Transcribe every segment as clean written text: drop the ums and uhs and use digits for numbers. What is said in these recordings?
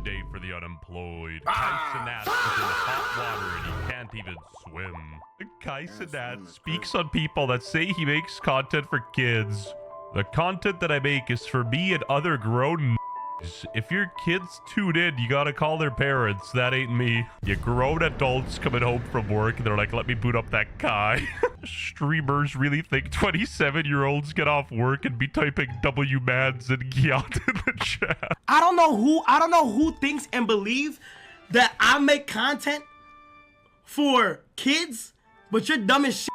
day for the unemployed. Kai Cenat is in hot water and he can't even swim. Kai Cenat speaks on people that say he makes content for kids. The content that I make is for me and other grown If your kids tune in, you gotta call their parents. That ain't me. You grown adults coming home from work and they're like, let me boot up that Kai. Streamers really think 27-year-olds get off work and be typing W-mans and Gyat in the chat. I don't know who thinks and believes that I make content for kids, but you're dumb as shit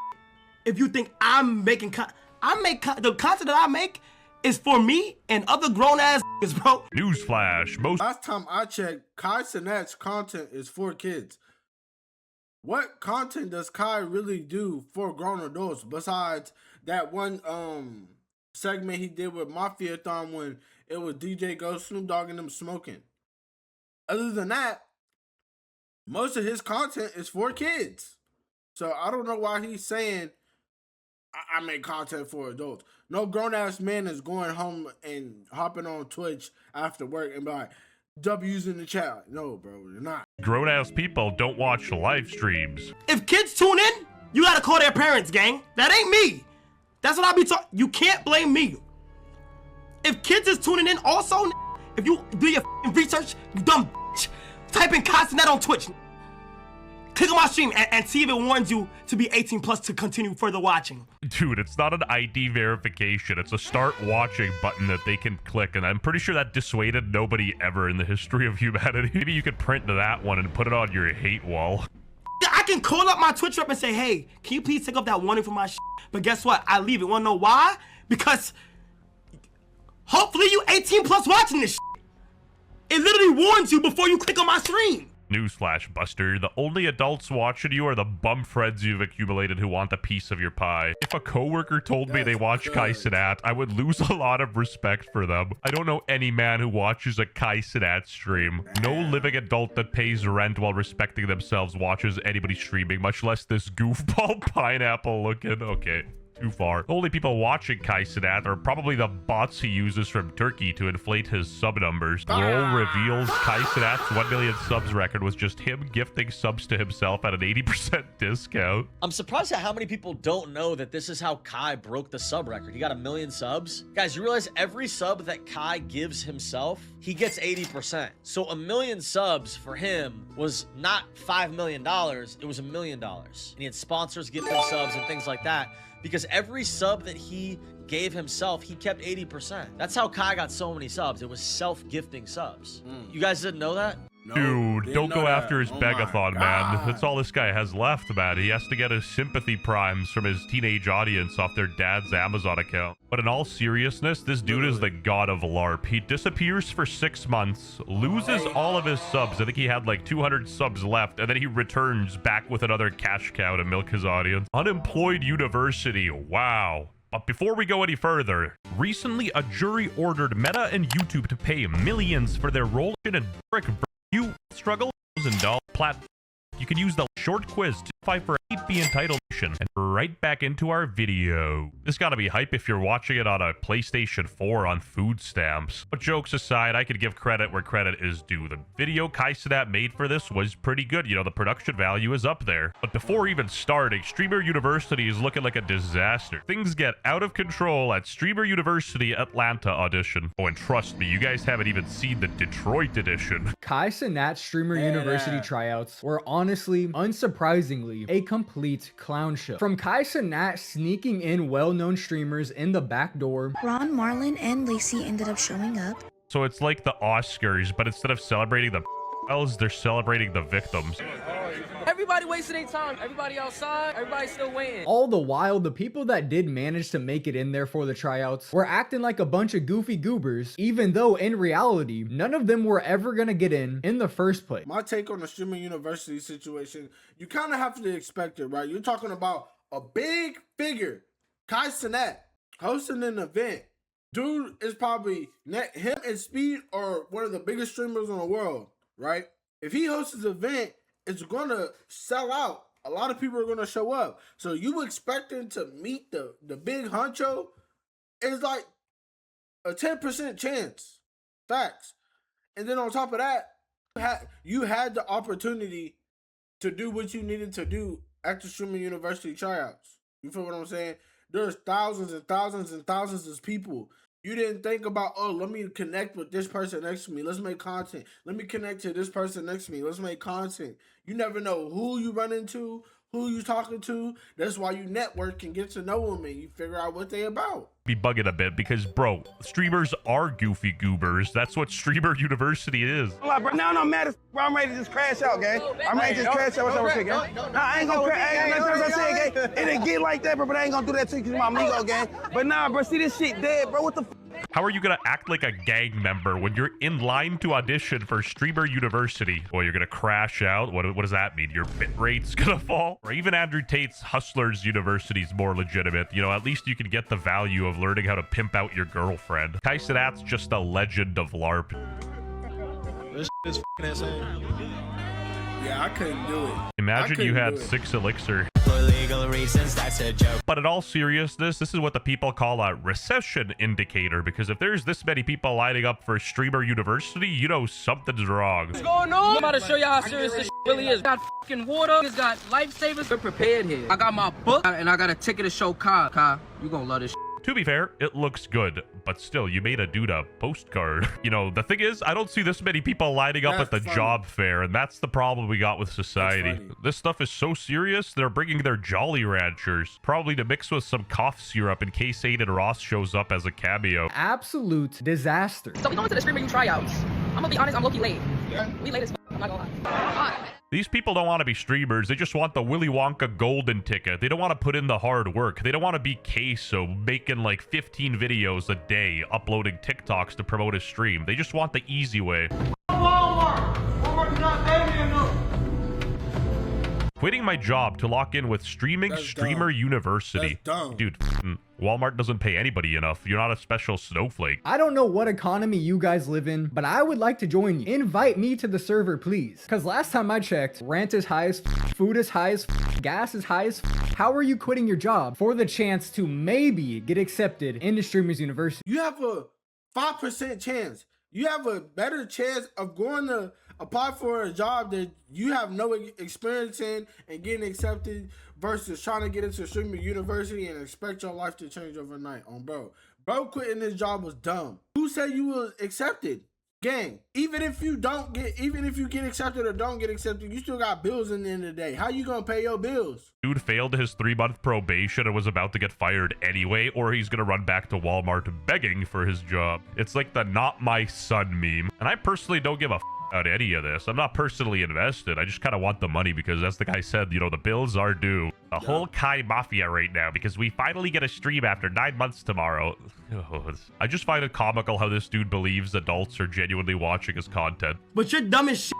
if you think I'm making the content that I make is for me and other grown-ass bro. Newsflash, Last time I checked, Kai Cenat's content is for kids. What content does Kai really do for grown adults besides that one segment he did with Mafia Thon when it was DJ Ghost, Snoop Dogg, and them smoking? Other than that, most of his content is for kids. So I don't know why he's saying I make content for adults. No grown-ass man is going home and hopping on Twitch after work and be like, W's in the chat. No, bro, you're not. Grown-ass people don't watch live streams. If kids tune in, you gotta call their parents, gang. That ain't me. That's what I be talking. You can't blame me. If kids is tuning in, also, if you do your research, you dumb bitch, type in Kai Cenat on Twitch. Click on my stream and see if it warns you to be 18 plus to continue further watching. Dude, it's not an ID verification. It's a start watching button that they can click, and I'm pretty sure that dissuaded nobody ever in the history of humanity. Maybe you could print that one and put it on your hate wall. I can call up my Twitch rep and say, hey, can you please take up that warning for my shit? But guess what? I leave it. Wanna know why? Because hopefully you 18 plus watching this shit. It literally warns you before you click on my stream. Newsflash, Buster. The only adults watching you are the bum friends you've accumulated who want a piece of your pie. If a coworker told me they watch Kai Cenat, I would lose a lot of respect for them. I don't know any man who watches a Kai Cenat stream. No living adult that pays rent while respecting themselves watches anybody streaming, much less this goofball pineapple looking. Okay. Too far. The only people watching Kai Cenat are probably the bots he uses from Turkey to inflate his sub numbers. Roll reveals Kai Cenat's 1 million subs record was just him gifting subs to himself at an 80% discount. I'm surprised at how many people don't know that this is how Kai broke the sub record. He got 1 million subs. Guys, you realize every sub that Kai gives himself, he gets 80%. So 1 million subs for him was not $5 million. It was $1 million. And he had sponsors give him subs and things like that. Because every sub that he gave himself, he kept 80%. That's how Kai got so many subs. It was self-gifting subs. You guys didn't know that? No, dude, don't go after his Oh begathon, man. That's all this guy has left, man. He has to get his sympathy primes from his teenage audience off their dad's Amazon account. But in all seriousness, this dude is the god of LARP. He disappears for 6 months, loses all of his subs. I think he had like 200 subs left, and then he returns back with another cash cow to milk his audience. Unemployed university, wow. But before we go any further, recently a jury ordered Meta and YouTube to pay millions for their role in a foryou struggle $1,000 platform. You can use the short quiz to apply for 8B entitlement. And right back into our video. This gotta be hype if you're watching it on a PlayStation 4 on food stamps. But jokes aside, I could give credit where credit is due. The video Kai Cenat made for this was pretty good. You know, the production value is up there. But before even starting, Streamer University is looking like a disaster. Things get out of control at Streamer University Atlanta audition. Oh, and trust me, you guys haven't even seen the Detroit edition. Kai Cenat Streamer University tryouts were honestly, unsurprisingly, a complete clown show. From Kai Cenat sneaking in well-known streamers in the back door. Ron, Marlon, and Lacey ended up showing up. So it's like the Oscars, but instead of celebrating the they're celebrating the victims. Everybody wasting their time. Everybody outside. Everybody still waiting. All the while, the people that did manage to make it in there for the tryouts were acting like a bunch of goofy goobers, even though in reality, none of them were ever gonna get in the first place. My take on the Streaming University situation, you kind of have to expect it, right? You're talking about a big figure, Kai Cenat, hosting an event. Dude is probably, him and Speed are one of the biggest streamers in the world, right? If he hosts an event, it's gonna sell out. A lot of people are gonna show up. So you expecting to meet the big honcho is like a 10% chance. Facts. And then on top of that, You had the opportunity to do what you needed to do at the Streaming University tryouts. You feel what I'm saying? There's thousands and thousands and thousands of people. You didn't think about, oh, let me connect with this person next to me. Let's make content. Let me connect to this person next to me. Let's make content. You never know who you run into, who you talking to. That's why you network and get to know them and you figure out what they about. Be bugging a bit because, bro, streamers are goofy goobers. That's what Streamer University is. Now I'm mad as bro. I'm ready to just crash out, gang. I'm ready to just crash out. What's up with you, gang? Nah, I ain't gonna crash. I ain't gonna say, gang. It didn't get like that, bro, but I ain't gonna do that to you because my amigo, gang. But nah, bro, see this shit dead, bro. What the f? How are you gonna act like a gang member when you're in line to audition for Streamer University? Well, you're gonna crash out? What does that mean? Your bit rate's gonna fall? Or even Andrew Tate's Hustlers University is more legitimate. You know, at least you can get the value of learning how to pimp out your girlfriend. Cenat's just a legend of LARP. This is f***ing insane. Yeah, I couldn't do it. Imagine you had 6 elixir. For legal reasons, that's a joke. But in all seriousness, this is what the people call a recession indicator, because if there's this many people lining up for Streamer University, you know something's wrong. What's going on? I'm about to show y'all how serious this really is. Got fucking water, it's got lifesavers. We're prepared here. I got my book, and I got a ticket to show Kai. Kai, you gonna love this. To be fair, it looks good, but still, you made a dude a postcard. You know, the thing is, I don't see this many people lining up at the job fair, and that's the problem we got with society. This stuff is so serious, they're bringing their Jolly Ranchers, probably to mix with some cough syrup in case Aiden Ross shows up as a cameo. Absolute disaster. So we going to the Streamer U tryouts. I'm gonna be honest, I'm low-key late. We late as I'm not gonna lie. These people don't want to be streamers. They just want the Willy Wonka golden ticket. They don't want to put in the hard work. They don't want to be queso making like 15 videos a day, uploading TikToks to promote his stream. They just want the easy way. Walmart not paying me enough. Quitting my job to lock in with streaming Streamer University. That's dumb. Dude, Walmart doesn't pay anybody enough. You're not a special snowflake. I don't know what economy you guys live in, but I would like to join you. Invite me to the server, please. Because last time I checked, rent is high as f, food is high as f, gas is high as f. How are you quitting your job for the chance to maybe get accepted into Streamers University? You have a 5% chance. You have a better chance of going to apply for a job that you have no experience in and getting accepted versus trying to get into Streamer University and expect your life to change overnight. Bro quitting this job was dumb. Who said you was accepted? Gang, even if you get accepted or don't get accepted, you still got bills in the end of the day. How you gonna pay your bills? Dude failed his 3-month probation and was about to get fired anyway, or he's gonna run back to Walmart begging for his job. It's like the not my son meme. And I personally don't give a f about any of this. I'm not personally invested. I just kind of want the money because, as the guy said, you know, the bills are due. The whole Kai Mafia right now because we finally get a stream after 9 months tomorrow. I just find it comical how this dude believes adults are genuinely watching his content. But you're dumb as shit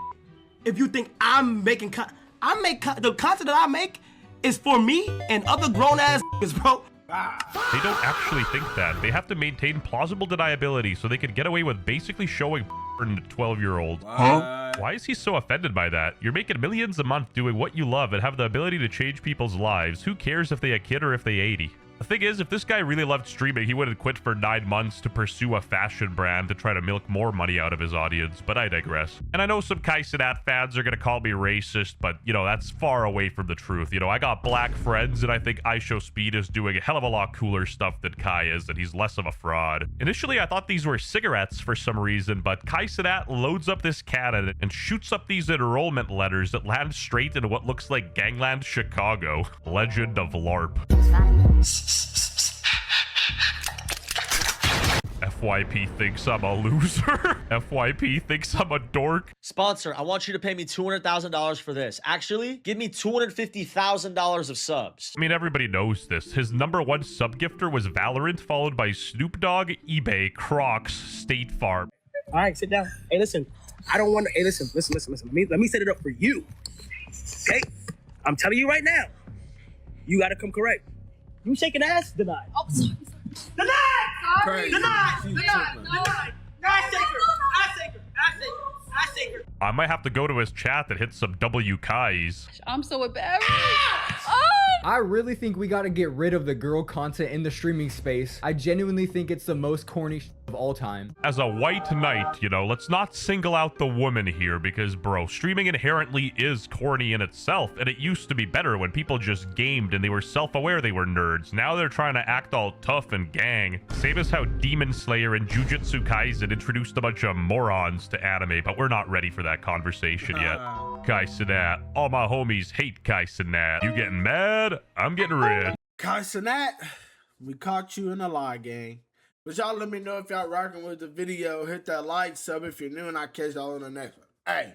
if you think I'm making the content that I make is for me and other grown-ass bro. They don't actually think that. They have to maintain plausible deniability so they can get away with basically showing to 12-year-olds. Huh? Why is he so offended by that? You're making millions a month doing what you love and have the ability to change people's lives. Who cares if they a kid or if they 80? The thing is, if this guy really loved streaming, he wouldn't quit for 9 months to pursue a fashion brand to try to milk more money out of his audience, but I digress. And I know some Cenat fans are gonna call me racist, but, you know, that's far away from the truth. You know, I got black friends, and I think IShowSpeed is doing a hell of a lot cooler stuff than Kai is, and he's less of a fraud. Initially, I thought these were cigarettes for some reason, but Cenat loads up this cannon and shoots up these enrollment letters that land straight into what looks like Gangland Chicago. Legend of LARP. FYP thinks I'm a loser. FYP thinks I'm a dork. Sponsor, I want you to pay me $200,000 for this. Actually, give me $250,000 of subs. I mean, everybody knows this. His #1 sub gifter was Valorant, followed by Snoop Dogg, eBay, Crocs, State Farm. All right, sit down. Hey, listen. I don't want to. Hey, listen. Let me set it up for you. Okay? I'm telling you right now. You got to come correct. You shaking ass? Denied. Oh, sorry. Denied! Sorry. Denied! I take her. I might have to go to his chat and hit some W Kais. I'm so embarrassed. Oh I really think we gotta get rid of the girl content in the streaming space. I genuinely think it's the most corny of all time. As a white knight, you know, let's not single out the woman here because, bro, streaming inherently is corny in itself, and it used to be better when people just gamed and they were self-aware they were nerds. Now they're trying to act all tough and gang. Same as how Demon Slayer and Jujutsu Kaisen introduced a bunch of morons to anime, but we're not ready for that conversation yet. Kai Cenat, all my homies hate Kai Cenat. You getting mad? I'm getting red. Kai Cenat, we caught you in a lie, gang. But y'all let me know if y'all rocking with the video. Hit that like, sub if you're new, and I'll catch y'all on the next one. Hey.